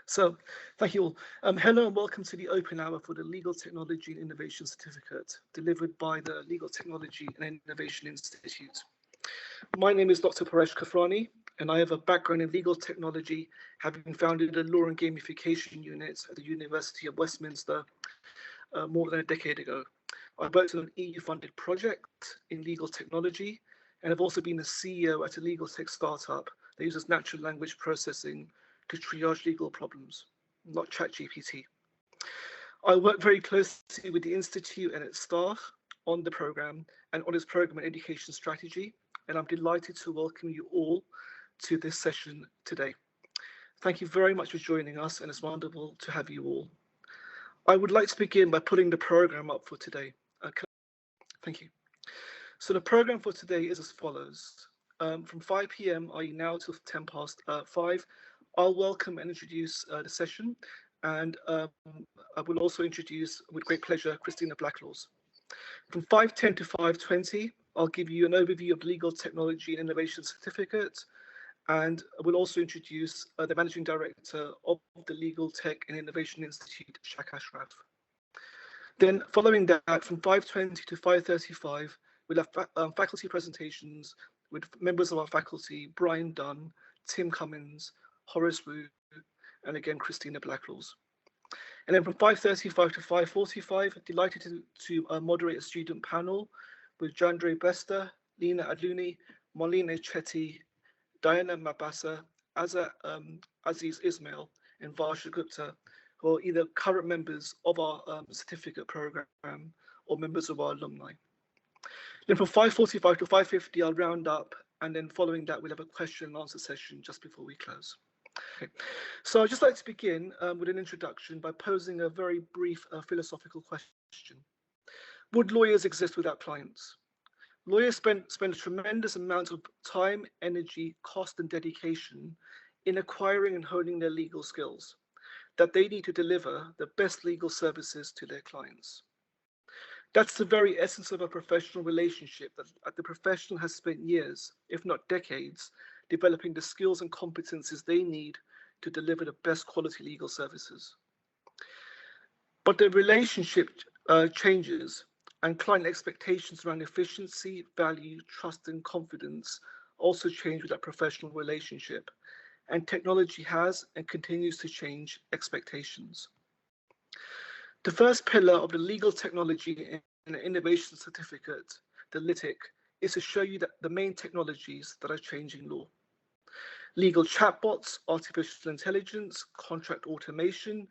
So, thank you all. Hello and welcome to the open hour for the Legal Technology and Innovation Certificate, delivered by the Legal Technology and Innovation Institute. My name is Dr. Paresh Kafrani, and I have a background in legal technology, having founded a law and gamification unit at the University of Westminster more than a decade ago. I worked on an EU-funded project in legal technology, and have also been the CEO at a legal tech startup that uses natural language processing to triage legal problems, not ChatGPT. I work very closely with the Institute and its staff on the program and on its program and education strategy, and I'm delighted to welcome you all to this session today. Thank you very much for joining us, and it's wonderful to have you all. I would like to begin by putting the program up for today. Thank you. So the program for today is as follows. From 5 p.m., i.e. now till 10 past 5, I'll welcome and introduce the session, and I will also introduce, with great pleasure, Christina Blacklaws. From 5:10 to 5:20, I'll give you an overview of the Legal Technology and Innovation Certificate, and I will also introduce the Managing Director of the Legal Tech and Innovation Institute, Shak Ashraf. Then following that, from 5:20 to 5:35, we'll have faculty presentations with members of our faculty, Brian Dunn, Tim Cummins, Horace Wu, and again, Christina Blacklaws. And then from 5:35 to 5:45, delighted to moderate a student panel with Jandre Bester, Lina Adluni, Marlene Chetty, Diana Mabassa, Aziz Ismail, and Varsha Gupta, who are either current members of our certificate program or members of our alumni. Then from 5:45 to 5:50, I'll round up, and then following that, we'll have a question and answer session just before we close. Okay. So I'd just like to begin with an introduction by posing a very brief philosophical question. Would lawyers exist without clients? Lawyers spend a tremendous amount of time, energy, cost, and dedication in acquiring and honing their legal skills that they need to deliver the best legal services to their clients. That's the very essence of a professional relationship that the professional has spent years, if not decades, developing the skills and competencies they need to deliver the best quality legal services. But the relationship changes, and client expectations around efficiency, value, trust, and confidence also change with that professional relationship. And technology has and continues to change expectations. The first pillar of the Legal Technology and Innovation Certificate, the LTIC, is to show you that the main technologies that are changing law. Legal chatbots, artificial intelligence, contract automation,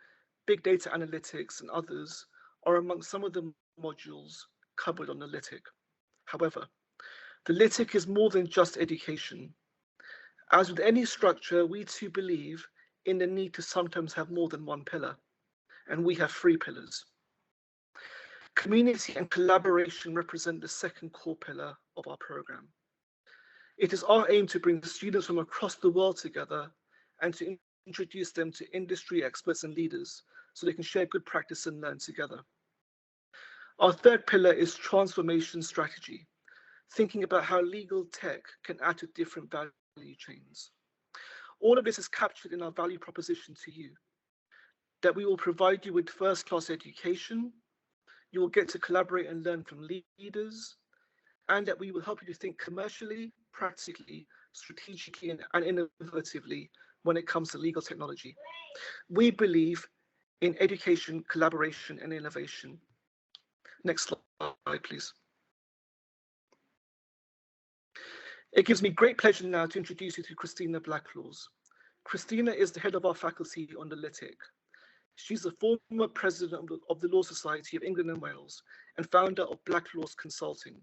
big data analytics, and others are among some of the modules covered on the LTIC. However, the LTIC is more than just education. As with any structure, we too believe in the need to sometimes have more than one pillar, and we have 3 pillars. Community and collaboration represent the second core pillar of our program. It is our aim to bring students from across the world together and to introduce them to industry experts and leaders so they can share good practice and learn together. Our third pillar is transformation strategy, thinking about how legal tech can add to different value chains. All of this is captured in our value proposition to you, that we will provide you with first-class education, you will get to collaborate and learn from leaders, and that we will help you to think commercially, practically, strategically, and innovatively when it comes to legal technology. We believe in education, collaboration, and innovation. Next slide, please. It gives me great pleasure now to introduce you to Christina Blacklaws. Christina is the head of our faculty on the LTIC. She's the former president of the Law Society of England and Wales and founder of Blacklaws Consulting,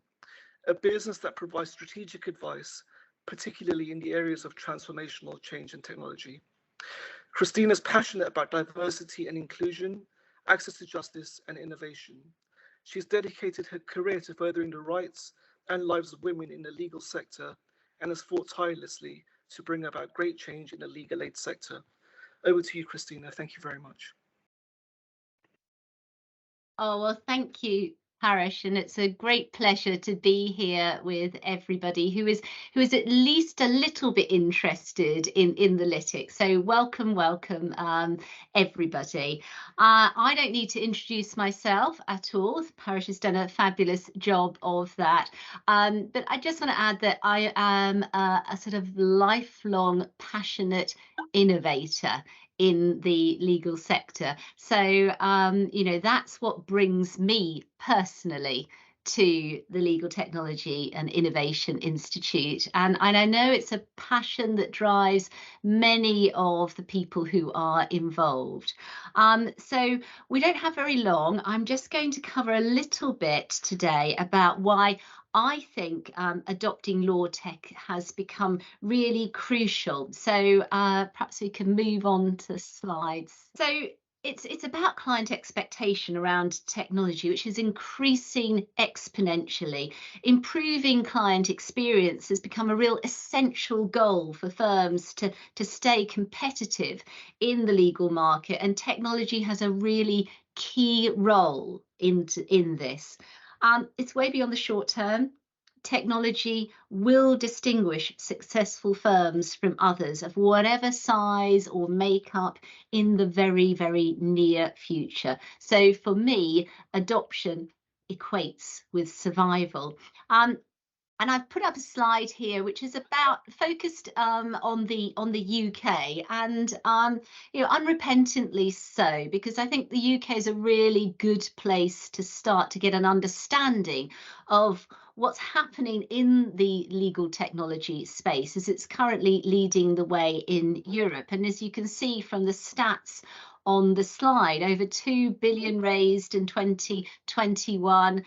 a business that provides strategic advice, particularly in the areas of transformational change and technology. Christina is passionate about diversity and inclusion, access to justice, and innovation. She's dedicated her career to furthering the rights and lives of women in the legal sector and has fought tirelessly to bring about great change in the legal aid sector. Over to you, Christina. Thank you very much. Oh, well, thank you Parish, and it's a great pleasure to be here with everybody who is at least a little bit interested in the LTIC. So welcome, everybody. I don't need to introduce myself at all. Parish has done a fabulous job of that. But I just want to add that I am a sort of lifelong passionate innovator in the legal sector. So, that's what brings me personally to the Legal Technology and Innovation Institute. And I know it's a passion that drives many of the people who are involved. So we don't have very long. I'm just going to cover a little bit today about why I think adopting law tech has become really crucial. So perhaps we can move on to slides. So it's about client expectation around technology, which is increasing exponentially. Improving client experience has become a real essential goal for firms to stay competitive in the legal market, and technology has a really key role in this. It's way beyond the short term. Technology will distinguish successful firms from others of whatever size or makeup in the very, very near future. So for me, adoption equates with survival. And I've put up a slide here which is about focused on the UK, and unrepentantly so, because I think the UK is a really good place to start to get an understanding of what's happening in the legal technology space, as it's currently leading the way in Europe. And as you can see from the stats on the slide, over 2 billion raised in 2021,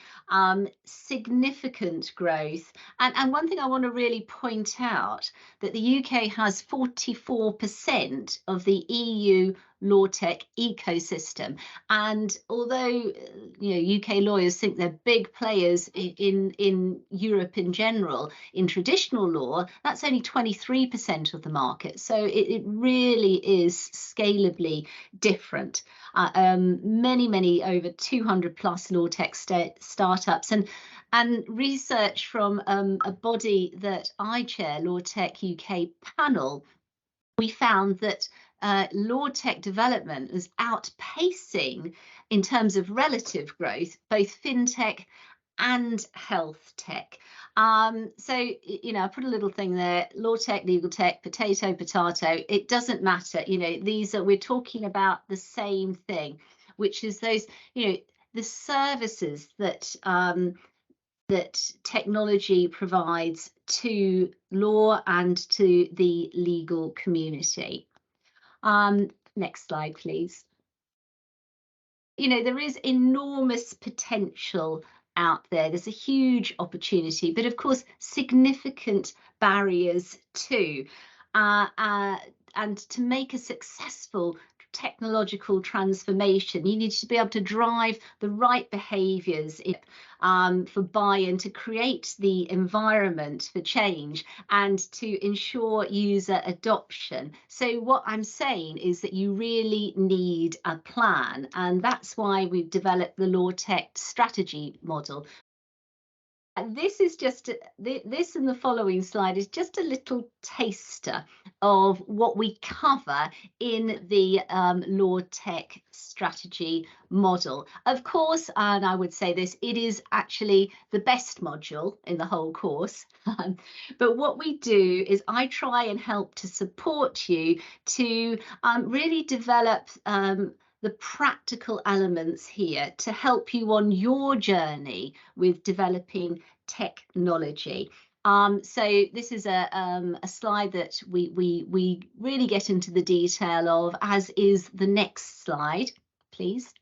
significant growth. And one thing I want to really point out, that the UK has 44% of the EU law tech ecosystem. And although UK lawyers think they're big players in Europe in general, in traditional law, that's only 23% of the market. So it really is scalably different. Many over 200 plus law tech startups, and research from a body that I chair, Law Tech UK panel, we found that law tech development is outpacing, in terms of relative growth, both fintech and health tech. So, I put a little thing there: law tech, legal tech, potato, it doesn't matter. We're talking about the same thing, which is those, the services that that technology provides to law and to the legal community. Next slide, please. There is enormous potential out there. There's a huge opportunity, but of course, significant barriers too. And to make a successful technological transformation, you need to be able to drive the right behaviours for buy-in, to create the environment for change, and to ensure user adoption. So what I'm saying is that you really need a plan, and that's why we've developed the Law Tech strategy model. This is just this, and the following slide is just a little taster of what we cover in the law tech strategy model. Of course, and I would say this, it is actually the best module in the whole course. But what we do is I try and help to support you to really develop the practical elements here to help you on your journey with developing technology. So this is a slide that we really get into the detail of, as is the next slide, please,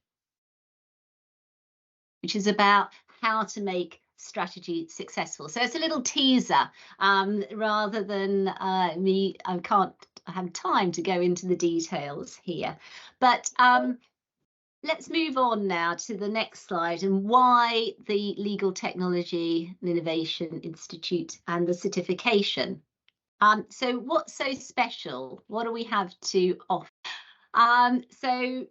which is about how to make strategy successful. So it's a little teaser, rather than I have time to go into the details here, but let's move on now to the next slide, and why the Legal Technology and Innovation Institute and the certification. So what's so special? What do we have to offer? So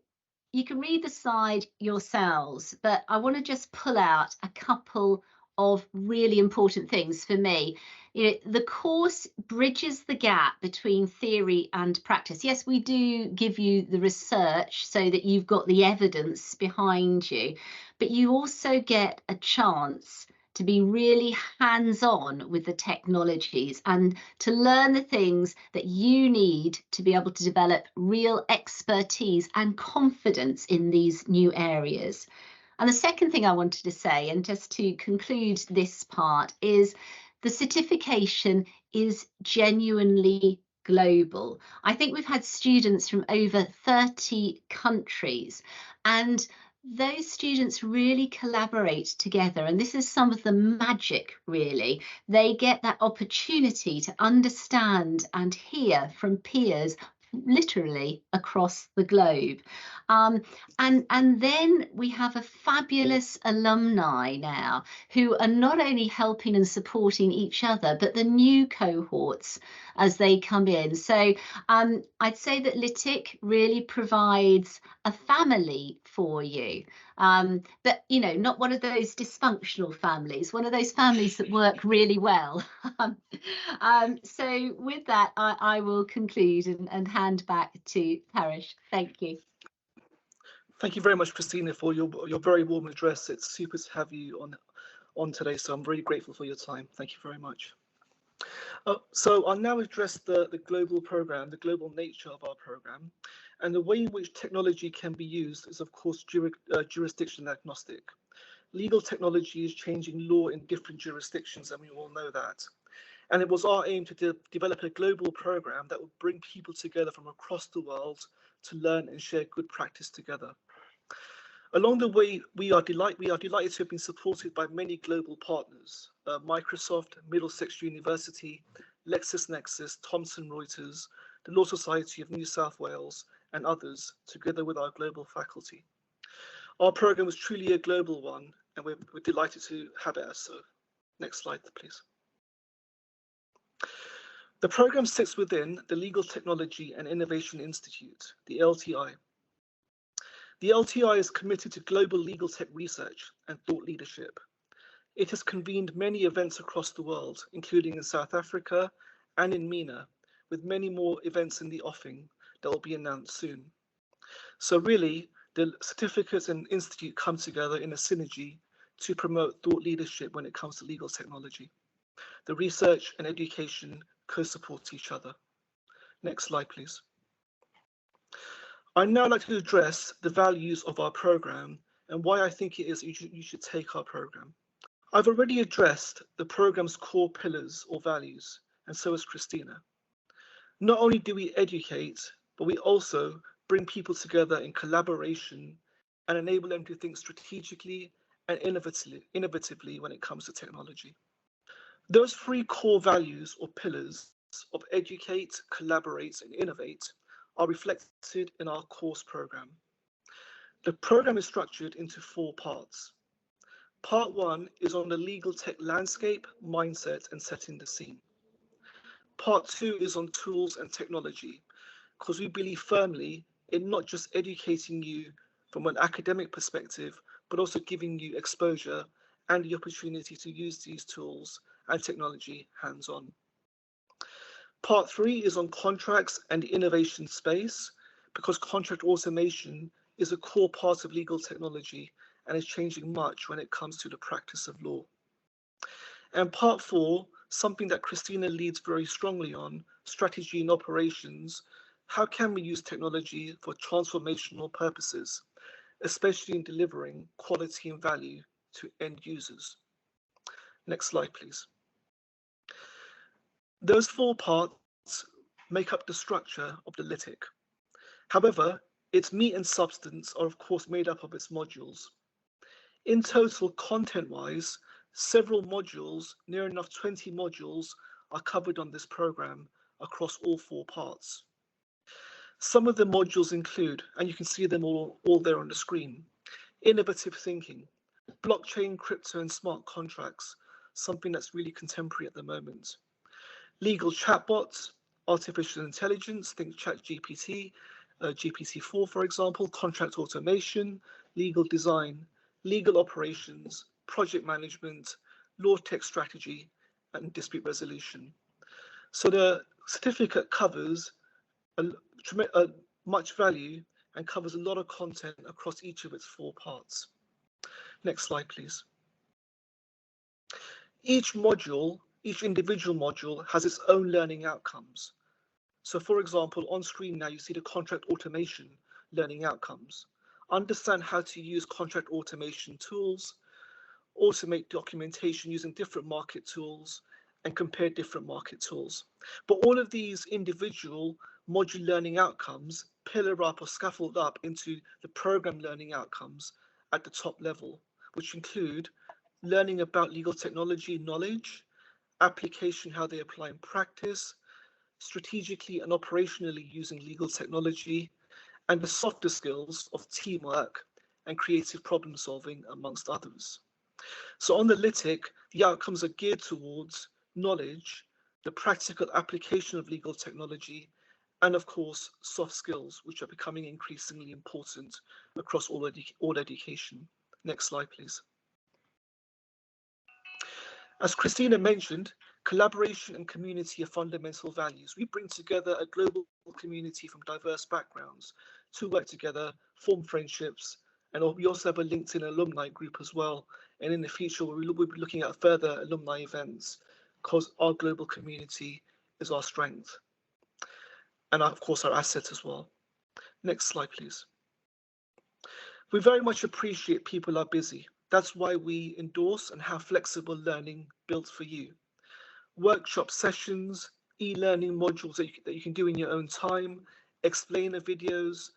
you can read the slide yourselves, but I want to just pull out a couple of really important things for me. You know, the course bridges the gap between theory and practice. Yes, we do give you the research so that you've got the evidence behind you, but you also get a chance to be really hands-on with the technologies and to learn the things that you need to be able to develop real expertise and confidence in these new areas. And the second thing I wanted to say, and just to conclude this part, is the certification is genuinely global. I think we've had students from over 30 countries, and those students really collaborate together, and this is some of the magic, really. They get that opportunity to understand and hear from peers literally across the globe. And then we have a fabulous alumni now who are not only helping and supporting each other, but the new cohorts as they come in. So I'd say that LTIC really provides a family for you, but you know, not one of those dysfunctional families, one of those families that work really well. So with that, I will conclude and hand back to Paresh. Thank you. Thank you very much, Christina, for your very warm address. It's super to have you on today, so I'm really grateful for your time. Thank you very much. So I'll now address the global program, the global nature of our program, and the way in which technology can be used is, of course, jurisdiction agnostic. Legal technology is changing law in different jurisdictions, and we all know that. And it was our aim to develop a global program that would bring people together from across the world to learn and share good practice together. Along the way, we are delighted to have been supported by many global partners: Microsoft, Middlesex University, LexisNexis, Thomson Reuters, the Law Society of New South Wales, and others, together with our global faculty. Our program was truly a global one, and we're delighted to have it as so. Next slide, please. The program sits within the Legal Technology and Innovation Institute, the LTI. The LTI is committed to global legal tech research and thought leadership. It has convened many events across the world, including in South Africa and in MENA, with many more events in the offing that will be announced soon. So really, the certificates and institute come together in a synergy to promote thought leadership when it comes to legal technology. The research and education co-support each other. Next slide, please. I'd now like to address the values of our program and why I think it is you should take our program. I've already addressed the program's core pillars or values, and so has Christina. Not only do we educate, but we also bring people together in collaboration and enable them to think strategically and innovatively when it comes to technology. Those three core values or pillars of educate, collaborate, and innovate are reflected in our course program. The program is structured into 4 parts. Part 1 is on the legal tech landscape, mindset, and setting the scene. Part 2 is on tools and technology, because we believe firmly in not just educating you from an academic perspective, but also giving you exposure and the opportunity to use these tools and technology hands-on. Part 3 is on contracts and the innovation space, because contract automation is a core part of legal technology and is changing much when it comes to the practice of law. And Part 4, something that Christina leads very strongly on, strategy and operations. How can we use technology for transformational purposes, especially in delivering quality and value to end users? Next slide, please. Those 4 parts make up the structure of the LTIC. However, its meat and substance are of course made up of its modules. In total, content-wise, several modules, near enough 20 modules, are covered on this program across all 4 parts. Some of the modules include, and you can see them all there on the screen, innovative thinking, blockchain, crypto, and smart contracts, something that's really contemporary at the moment. Legal chatbots, artificial intelligence, think ChatGPT, GPT-4, for example, contract automation, legal design, legal operations, project management, law tech strategy, and dispute resolution. So the certificate covers much value and covers a lot of content across each of its 4 parts. Next slide, please. Each individual module has its own learning outcomes. So for example, on screen now you see the contract automation learning outcomes. Understand how to use contract automation tools, automate documentation using different market tools, and compare different market tools. But all of these individual module learning outcomes pillar up or scaffold up into the program learning outcomes at the top level, which include learning about legal technology knowledge, application, how they apply in practice, strategically and operationally using legal technology, and the softer skills of teamwork and creative problem solving, amongst others. So on the LTIC, the outcomes are geared towards knowledge, the practical application of legal technology, and of course, soft skills, which are becoming increasingly important across all education. Next slide, please. As Christina mentioned, collaboration and community are fundamental values. We bring together a global community from diverse backgrounds to work together, form friendships, and we also have a LinkedIn alumni group as well. And in the future, we'll be looking at further alumni events because our global community is our strength. And of course, our asset as well. Next slide, please. We very much appreciate people are busy. That's why we endorse and have flexible learning built for you. Workshop sessions, e-learning modules that you can do in your own time, explainer videos,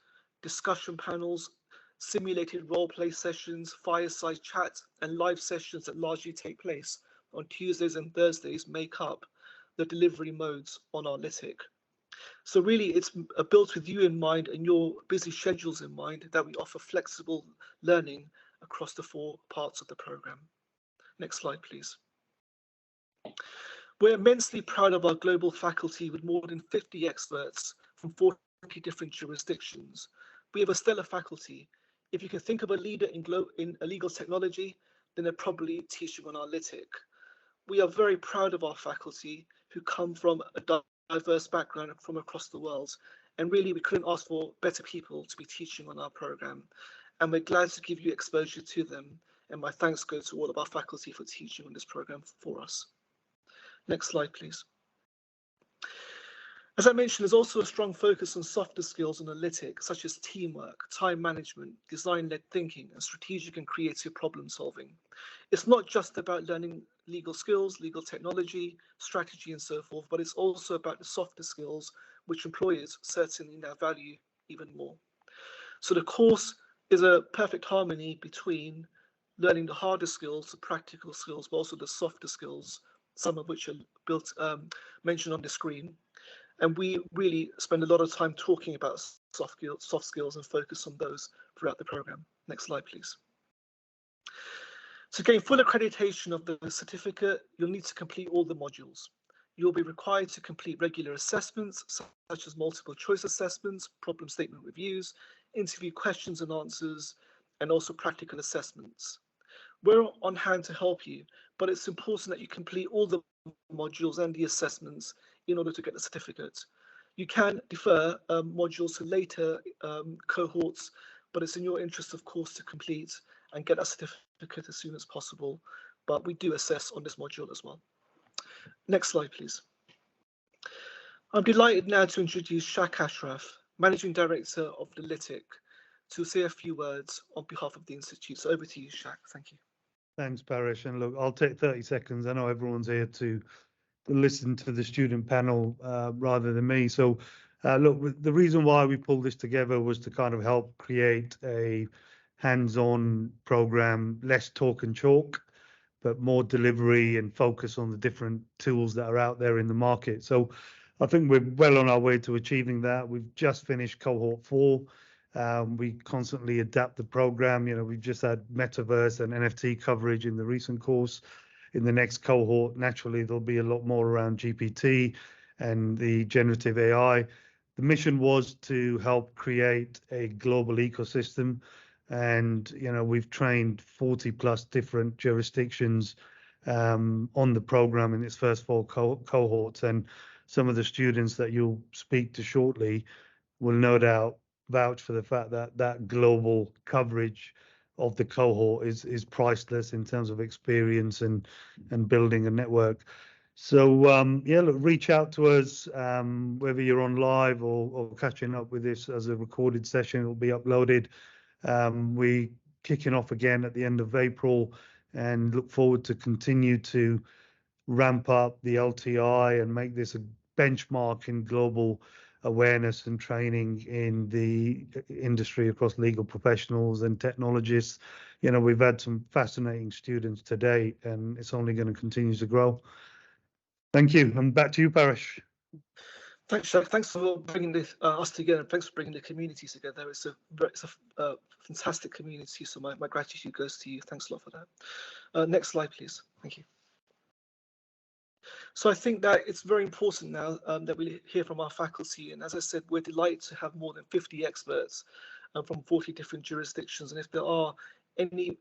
discussion panels, simulated role-play sessions, fireside chats, and live sessions that largely take place on Tuesdays and Thursdays make up the delivery modes on our LTIC. So really, it's built with you in mind and your busy schedules in mind that we offer flexible learning across the 4 parts of the program. Next slide, please. We're immensely proud of our global faculty with more than 50 experts from 40 different jurisdictions. We have a stellar faculty. If you can think of a leader in legal technology, then they're probably teaching on our LTIC. We are very proud of our faculty who come from a diverse background from across the world. And really, we couldn't ask for better people to be teaching on our program. And we're glad to give you exposure to them. And my thanks go to all of our faculty for teaching on this program for us. Next slide, please. As I mentioned, there's also a strong focus on softer skills on the LTIC, such as teamwork, time management, design-led thinking, and strategic and creative problem solving. It's not just about learning legal skills, legal technology, strategy, and so forth, but it's also about the softer skills, which employers certainly now value even more. So the course is a perfect harmony between learning the harder skills, the practical skills, but also the softer skills, some of which are mentioned on the screen. And we really spend a lot of time talking about soft skills and focus on those throughout the program. Next slide, please. To gain full accreditation of the certificate, you'll need to complete all the modules. You'll be required to complete regular assessments, such as multiple choice assessments, problem statement reviews, interview questions and answers, and also practical assessments. We're on hand to help you, but it's important that you complete all the modules and the assessments in order to get the certificate. You can defer modules to later cohorts, but it's in your interest, of course, to complete and get a certificate as soon as possible. But we do assess on this module as well. Next slide, please. I'm delighted now to introduce Shak Ashraf, Managing Director of the LTIC, to say a few words on behalf of the Institute. So over to you, Shak. Thank you. Thanks, Paresh. And look, I'll take 30 seconds. I know everyone's here to listen to the student panel rather than me. So look, the reason why we pulled this together was to kind of help create a hands-on program, less talk and chalk, but more delivery and focus on the different tools that are out there in the market. So I think we're well on our way to achieving that. We've just finished cohort 4. We constantly adapt the program. You know, we've just had metaverse and NFT coverage in the recent course. In the next cohort, naturally, there'll be a lot more around GPT and the generative AI. the mission was to help create a global ecosystem. And, we've trained 40 plus different jurisdictions on the program in its first 4 cohorts. And some of the students that you'll speak to shortly will no doubt vouch for the fact that that global coverage of the cohort is priceless in terms of experience and building a network. So yeah, look, reach out to us, whether you're on live or catching up with this as a recorded session. It'll be uploaded. We kicking off again at the end of April, and look forward to continue to ramp up the LTI and make this a benchmark in global awareness and training in the industry across legal professionals and technologists. We've had some fascinating students to date, and it's only going to continue to grow. Thank you, and back to you, Paresh. Thanks, Shaq. Thanks for bringing us together. Thanks for bringing the community together. It's a fantastic community, so my gratitude goes to you. Thanks a lot for that. Next slide, please. Thank you. So I think that it's very important now that we hear from our faculty. And as I said, we're delighted to have more than 50 experts from 40 different jurisdictions. And if there are any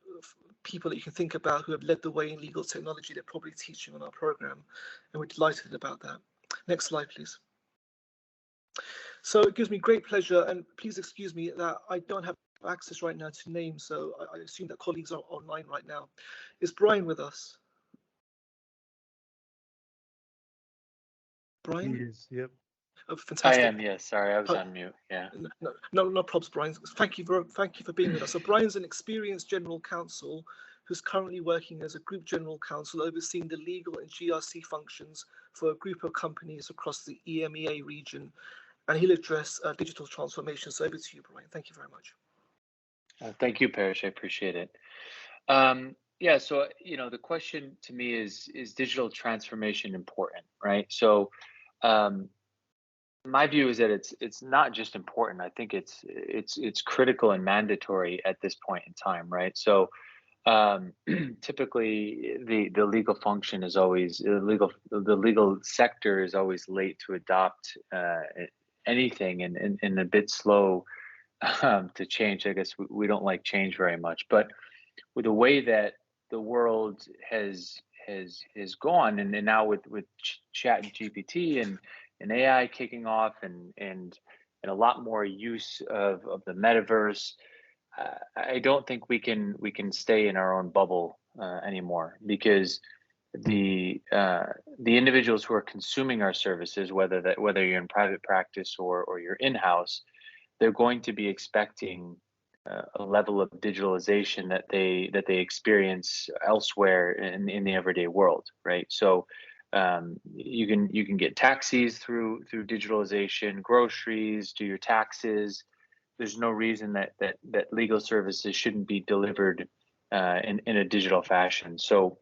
people that you can think about who have led the way in legal technology, they're probably teaching on our program. And we're delighted about that. Next slide, please. So it gives me great pleasure, and please excuse me that I don't have access right now to names, so I assume that colleagues are online right now. Is Brian with us? Brian? He is, yep. Oh, fantastic. I am, yes. Sorry, I was on mute. Yeah. No problems, Brian. Thank you for being with us. So Brian's an experienced general counsel who's currently working as a group general counsel overseeing the legal and GRC functions for a group of companies across the EMEA region. And he'll address digital transformation. So over to you, Brian. Thank you very much. Thank you, Paresh. I appreciate it. Yeah, so the question to me is digital transformation important, right? So my view is that it's not just important. I think it's critical and mandatory at this point in time, right? So typically the legal function is always the legal sector is always late to adopt anything and a bit slow to change. I guess we don't like change very much, but with the way that the world has gone, and now with Chat and GPT and AI kicking off and a lot more use of the metaverse, I don't think we can stay in our own bubble anymore, because the individuals who are consuming our services, whether you're in private practice or you're in-house, they're going to be expecting a level of digitalization that they experience elsewhere in the everyday world, right? So you can get taxis through digitalization, groceries, do your taxes. There's no reason that legal services shouldn't be delivered in a digital fashion. So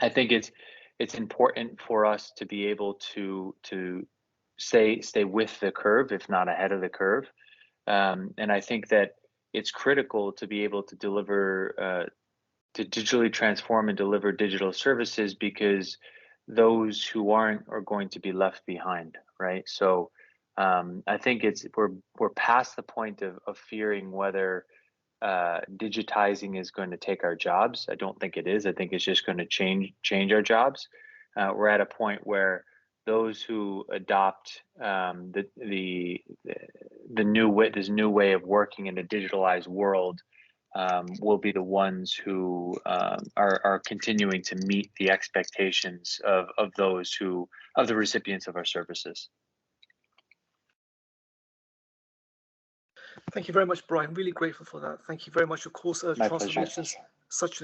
I think it's important for us to be able to stay with the curve, if not ahead of the curve. And I think that it's critical to be able to deliver, to digitally transform and deliver digital services, because those who aren't are going to be left behind, right? So I think we're past the point of fearing whether digitizing is going to take our jobs. I don't think it is. I think it's just going to change our jobs. We're at a point where those who adopt the new way of working in a digitalized world will be the ones who are continuing to meet the expectations of the recipients of our services. Thank you very much, Brian. Really grateful for that. Thank you very much. Of course, transformation is such an